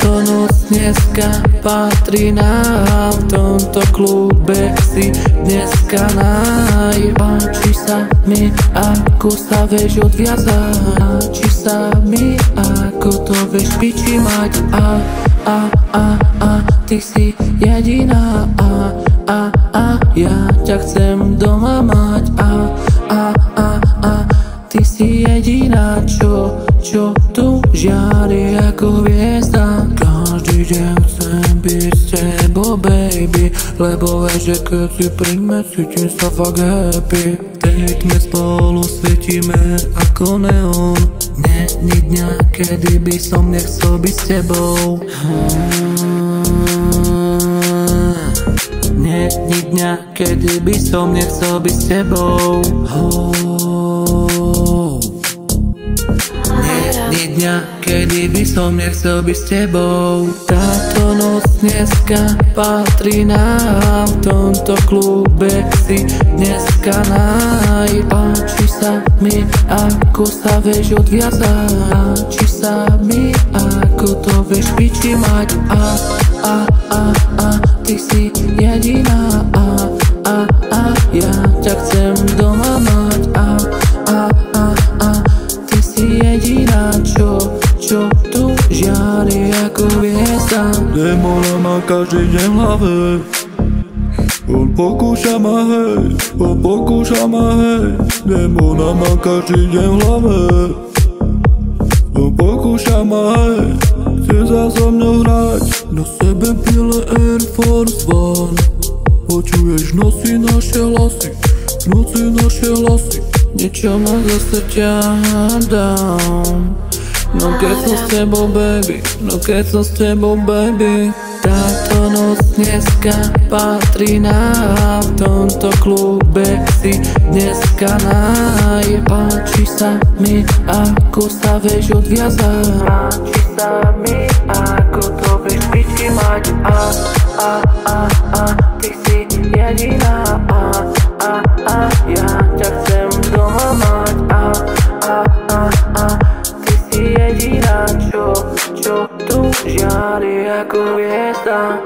Táto noc dneska patrí nám, v tomto klube si dneska náj. Páči sa mi, ako sa vieš odviazať, páči sa mi, ako to vieš piči mať. Ty si jediná, ja ťa chcem doma mať. Ty si jediná, čo tu žiari ako hviezda. Každý deň chcem byť s tebou, baby, lebo vieš, že keď si pri mne, cítim sa fakt happy. Keď my spolu svietime ako neon, není dňa, kedy by som nechcel byť s tebou. Není dňa, kedy by som nechcel byť s tebou. Není dňa, kedy by som nechcel byť s tebou. Táto noc dneska patrí nám, v tomto klube si dneska náj. Páči sa mi, ako sa vieš odviazať, páči sa mi, ako to vieš piči mať. Ty si jediná, ja ťa chcem doma mať. Ty si jediná, čo tu žiari ako hviezda. Démona má každý deň v hlave, on pokúša ma hej, démona má každý deň v hlave, on pokúša ma hej, chce sa so mnou hrať. Na sebe biele Air Force One, počuješ noci naše hlasy, niečo ma zase ťahám. No keď som s tebou baby, táto noc dneska patrí nám, v tomto klube si dneska náj. Páči sa mi, ako sa vieš odviazať, páči sa mi, ako to vieš piči mať. Ty si jediná, ja ťa chcem doma mať. Ty si jediná, čo tu žiari ako hviezda.